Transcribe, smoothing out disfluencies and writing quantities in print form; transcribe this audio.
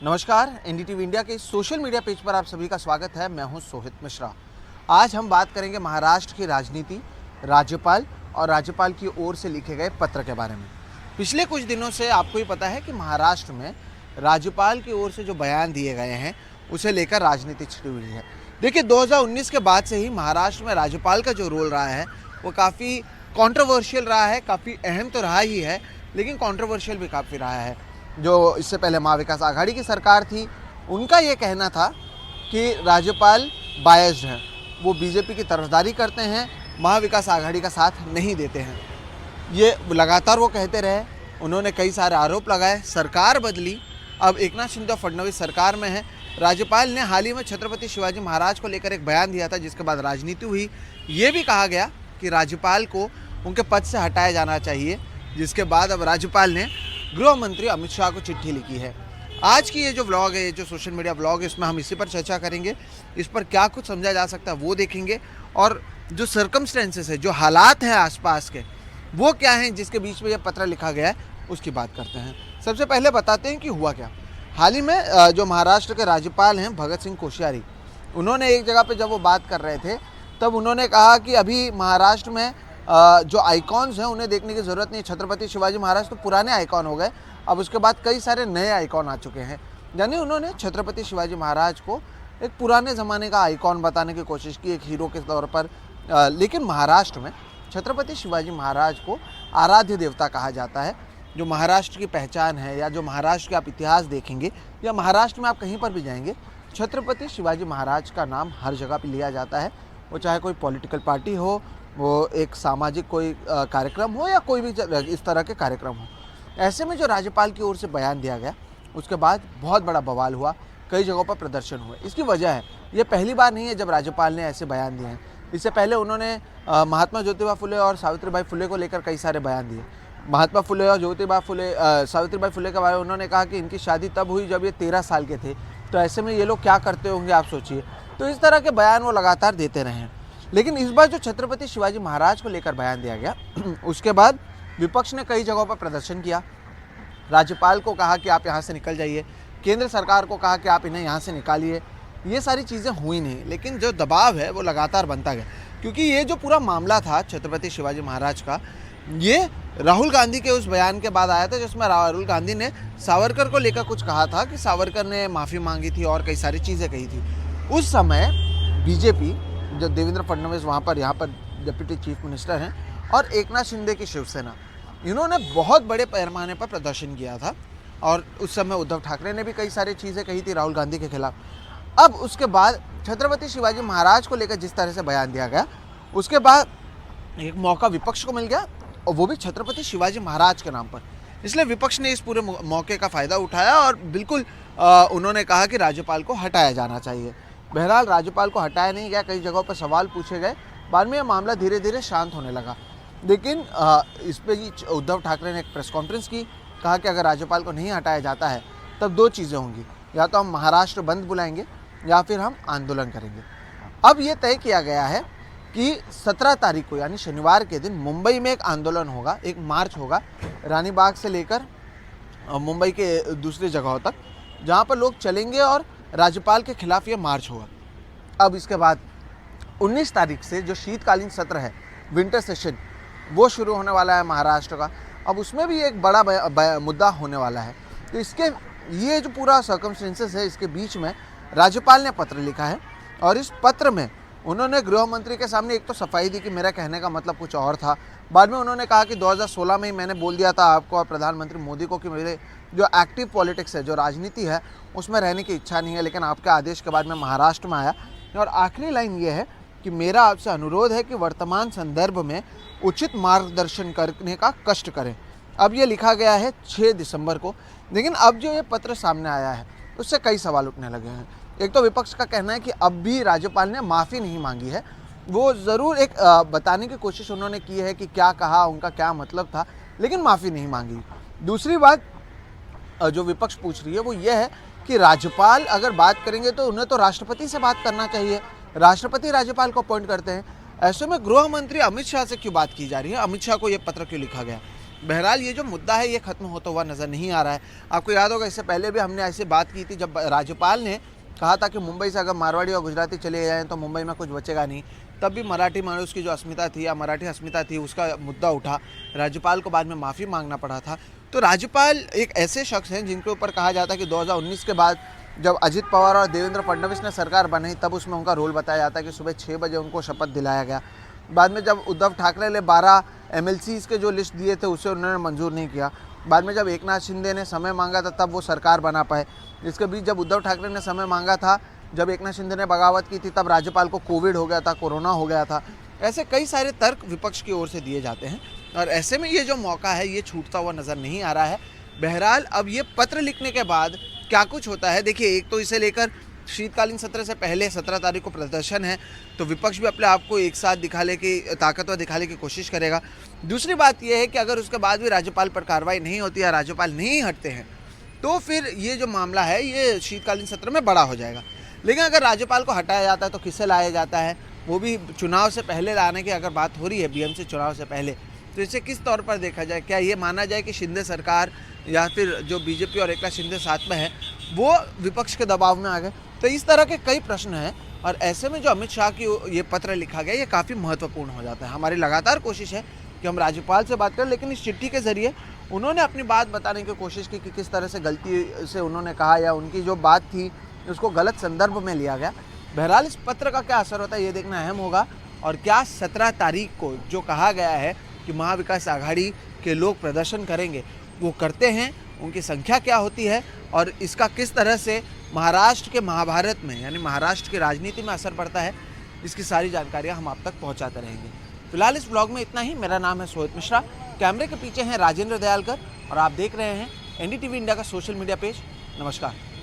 नमस्कार, NDTV India के social media page पर आप सभी का स्वागत है। मैं हूं सोहित मिश्रा। आज हम बात करेंगे महाराष्ट्र की राजनीति, राज्यपाल और राज्यपाल की ओर से लिखे गए पत्र के बारे में। पिछले कुछ दिनों से आपको ही पता है कि महाराष्ट्र में राज्यपाल की ओर से जो बयान दिए गए हैं उसे लेकर राजनीति छिड़ी हुई है। देखिए, 2019 के बाद से ही महाराष्ट्र में राज्यपाल का जो रोल रहा है वो काफ़ी कॉन्ट्रोवर्शियल रहा है। काफ़ी अहम तो रहा ही है, लेकिन कॉन्ट्रोवर्शियल भी काफ़ी रहा है। जो इससे पहले महाविकास आघाड़ी की सरकार थी, उनका ये कहना था कि राज्यपाल बायस्ड हैं, वो बीजेपी की तरफदारी करते हैं, महाविकास आघाड़ी का साथ नहीं देते हैं। ये लगातार वो कहते रहे। उन्होंने कई सारे आरोप लगाए, सरकार बदली, अब एकनाथ शिंदे और फडणवीस सरकार में है। राज्यपाल ने हाल ही में छत्रपति शिवाजी महाराज को लेकर एक बयान दिया था, जिसके बाद राजनीति हुई। ये भी कहा गया कि राज्यपाल को उनके पद से हटाया जाना चाहिए, जिसके बाद अब राज्यपाल ने गृह मंत्री अमित शाह को चिट्ठी लिखी है। आज की ये जो व्लॉग है, ये जो सोशल मीडिया व्लॉग है, इसमें हम इसी पर चर्चा करेंगे। इस पर क्या कुछ समझा जा सकता है वो देखेंगे, और जो सर्कमस्टेंसेस है, जो हालात हैं आसपास के, वो क्या हैं जिसके बीच में ये पत्र लिखा गया है, उसकी बात करते हैं। सबसे पहले बताते हैं कि हुआ क्या। हाल ही में जो महाराष्ट्र के राज्यपाल हैं भगत सिंह कोश्यारी, उन्होंने एक जगह पे जब वो बात कर रहे थे तब उन्होंने कहा कि अभी महाराष्ट्र में जो आइकॉन्स हैं उन्हें देखने की ज़रूरत नहीं। छत्रपति शिवाजी महाराज तो पुराने आइकॉन हो गए, अब उसके बाद कई सारे नए आइकॉन आ चुके हैं। यानी उन्होंने छत्रपति शिवाजी महाराज को एक पुराने ज़माने का आइकॉन बताने की कोशिश की, एक हीरो के तौर पर। लेकिन महाराष्ट्र में छत्रपति शिवाजी महाराज को आराध्य देवता कहा जाता है। जो महाराष्ट्र की पहचान है, या जो महाराष्ट्र का आप इतिहास देखेंगे, या महाराष्ट्र में आप कहीं पर भी जाएंगे, छत्रपति शिवाजी महाराज का नाम हर जगह पर लिया जाता है। वो चाहे कोई पॉलिटिकल पार्टी हो, वो एक सामाजिक कोई कार्यक्रम हो, या कोई भी इस तरह के कार्यक्रम हो। ऐसे में जो राज्यपाल की ओर से बयान दिया गया, उसके बाद बहुत बड़ा बवाल हुआ, कई जगहों पर प्रदर्शन हुए। इसकी वजह है, ये पहली बार नहीं है जब राज्यपाल ने ऐसे बयान दिए हैं। इससे पहले उन्होंने महात्मा ज्योतिबा फुले और सावित्रीबाई फुले को लेकर कई सारे बयान दिए। महात्मा फुले और सावित्रीबाई फुले के बारे में उन्होंने कहा कि इनकी शादी तब हुई जब ये 13 साल के थे, तो ऐसे में ये लोग क्या करते होंगे आप सोचिए। तो इस तरह के बयान वो लगातार देते रहे हैं। लेकिन इस बार जो छत्रपति शिवाजी महाराज को लेकर बयान दिया गया, उसके बाद विपक्ष ने कई जगहों पर प्रदर्शन किया। राज्यपाल को कहा कि आप यहाँ से निकल जाइए, केंद्र सरकार को कहा कि आप इन्हें यहाँ से निकालिए। ये सारी चीज़ें हुई नहीं, लेकिन जो दबाव है वो लगातार बनता गया, क्योंकि ये जो पूरा मामला था छत्रपति शिवाजी महाराज का, ये राहुल गांधी के उस बयान के बाद आया था, जिसमें राहुल गांधी ने सावरकर को लेकर कुछ कहा था कि सावरकर ने माफ़ी मांगी थी और कई सारी चीज़ें कही थी। उस समय बीजेपी, जो देवेंद्र फडणवीस यहाँ पर डिप्टी चीफ मिनिस्टर हैं, और एकनाथ शिंदे की शिवसेना, इन्होंने बहुत बड़े पैमाने पर प्रदर्शन किया था। और उस समय उद्धव ठाकरे ने भी कई सारी चीज़ें कही थी राहुल गांधी के खिलाफ। अब उसके बाद छत्रपति शिवाजी महाराज को लेकर जिस तरह से बयान दिया गया, उसके बाद एक मौका विपक्ष को मिल गया, और वो भी छत्रपति शिवाजी महाराज के नाम पर। इसलिए विपक्ष ने इस पूरे मौके का फ़ायदा उठाया और बिल्कुल उन्होंने कहा कि राज्यपाल को हटाया जाना चाहिए। बहरहाल राज्यपाल को हटाया नहीं गया, कई जगहों पर सवाल पूछे गए। बाद में यह मामला धीरे धीरे शांत होने लगा। लेकिन इस पर ही उद्धव ठाकरे ने एक प्रेस कॉन्फ्रेंस की, कहा कि अगर राज्यपाल को नहीं हटाया जाता है तब दो चीज़ें होंगी, या तो हम महाराष्ट्र बंद बुलाएंगे या फिर हम आंदोलन करेंगे। अब ये तय किया गया है कि 17 तारीख को, यानी शनिवार के दिन, मुंबई में एक आंदोलन होगा, एक मार्च होगा, रानी बाग से लेकर मुंबई के दूसरी जगहों तक, जहाँ पर लोग चलेंगे और राज्यपाल के खिलाफ ये मार्च होगा। अब इसके बाद 19 तारीख से जो शीतकालीन सत्र है, विंटर सेशन, वो शुरू होने वाला है महाराष्ट्र का। अब उसमें भी एक बड़ा मुद्दा होने वाला है। तो इसके ये जो पूरा सर्कमस्टेंसेस है, इसके बीच में राज्यपाल ने पत्र लिखा है, और इस पत्र में उन्होंने गृह मंत्री के सामने एक तो सफाई दी कि मेरा कहने का मतलब कुछ और था। बाद में उन्होंने कहा कि 2016 में ही मैंने बोल दिया था आपको और प्रधानमंत्री मोदी को कि मेरे जो एक्टिव पॉलिटिक्स है, जो राजनीति है, उसमें रहने की इच्छा नहीं है, लेकिन आपके आदेश के बाद मैं महाराष्ट्र में आया। और आखिरी लाइन ये है कि मेरा आपसे अनुरोध है कि वर्तमान संदर्भ में उचित मार्गदर्शन करने का कष्ट करें। अब ये लिखा गया है 6 दिसंबर को, लेकिन अब जो ये पत्र सामने आया है उससे कई सवाल उठने लगे हैं। एक तो विपक्ष का कहना है कि अब भी राज्यपाल ने माफ़ी नहीं मांगी है। वो ज़रूर एक बताने की कोशिश उन्होंने की है कि क्या कहा, उनका क्या मतलब था, लेकिन माफ़ी नहीं मांगी। दूसरी बात जो विपक्ष पूछ रही है वो ये है कि राज्यपाल अगर बात करेंगे तो उन्हें तो राष्ट्रपति से बात करना चाहिए, राष्ट्रपति राज्यपाल को अपॉइंट करते हैं। ऐसे में गृह मंत्री अमित शाह से क्यों बात की जा रही है, अमित शाह को ये पत्र क्यों लिखा गया? बहरहाल ये जो मुद्दा है ये खत्म होता हुआ नज़र नहीं आ रहा है। आपको याद होगा इससे पहले भी हमने ऐसी बात की थी जब राज्यपाल ने कहा था कि मुंबई से अगर मारवाड़ी और गुजराती चले जाएँ तो मुंबई में कुछ बचेगा नहीं। तब भी मराठी मानुस की जो अस्मिता थी या मराठी अस्मिता थी उसका मुद्दा उठा, राज्यपाल को बाद में माफ़ी मांगना पड़ा था। तो राज्यपाल एक ऐसे शख्स हैं जिनके ऊपर कहा जाता है कि 2019 के बाद जब अजित पवार और देवेंद्र फडणवीस ने सरकार बनाई तब उसमें उनका रोल बताया जाता है कि सुबह 6 बजे उनको शपथ दिलाया गया। बाद में जब उद्धव ठाकरे ने 12 MLCs के जो लिस्ट दिए थे उसे उन्होंने मंजूर नहीं किया। बाद में जब एकनाथ शिंदे ने समय मांगा था तब वो सरकार बना पाए। इसके बीच जब उद्धव ठाकरे ने समय मांगा था, जब एकनाथ शिंदे ने बगावत की थी, तब राज्यपाल को कोविड हो गया था, कोरोना हो गया था। ऐसे कई सारे तर्क विपक्ष की ओर से दिए जाते हैं और ऐसे में ये जो मौका है ये छूटता हुआ नज़र नहीं आ रहा है। बहरहाल अब ये पत्र लिखने के बाद क्या कुछ होता है, देखिए एक तो इसे लेकर शीतकालीन सत्र से पहले 17 तारीख को प्रदर्शन है, तो विपक्ष भी अपने आप को एक साथ दिखाने की ताकतवर दिखाने की कोशिश करेगा। दूसरी बात यह है कि अगर उसके बाद भी राज्यपाल पर कार्रवाई नहीं होती या राज्यपाल नहीं हटते हैं तो फिर ये जो मामला है ये शीतकालीन सत्र में बड़ा हो जाएगा। लेकिन अगर राज्यपाल को हटाया जाता है तो किससे लाया जाता है, वो भी चुनाव से पहले लाने की अगर बात हो रही है BMC चुनाव से पहले, तो इसे किस तौर पर देखा जाए? क्या ये माना जाए कि शिंदे सरकार या फिर जो बीजेपी और एकनाथ शिंदे साथ में है वो विपक्ष के दबाव में आ गए? तो इस तरह के कई प्रश्न हैं और ऐसे में जो अमित शाह की ये पत्र लिखा गया ये काफ़ी महत्वपूर्ण हो जाता है। हमारी लगातार कोशिश है कि हम राज्यपाल से बात करें, लेकिन इस चिट्ठी के ज़रिए उन्होंने अपनी बात बताने की कोशिश की कि किस तरह से गलती से उन्होंने कहा या उनकी जो बात थी उसको गलत संदर्भ में लिया गया। बहरहाल इस पत्र का क्या असर होता है ये देखना अहम होगा और क्या 17 तारीख को जो कहा गया है कि महाविकास आघाड़ी के लोग प्रदर्शन करेंगे वो करते हैं, उनकी संख्या क्या होती है और इसका किस तरह से महाराष्ट्र के महाभारत में यानी महाराष्ट्र की राजनीति में असर पड़ता है, इसकी सारी जानकारियां हम आप तक पहुंचाते रहेंगे। फिलहाल इस ब्लॉग में इतना ही। मेरा नाम है सोहित मिश्रा, कैमरे के पीछे हैं राजेंद्र दयालकर और आप देख रहे हैं NDTV इंडिया का सोशल मीडिया पेज। नमस्कार।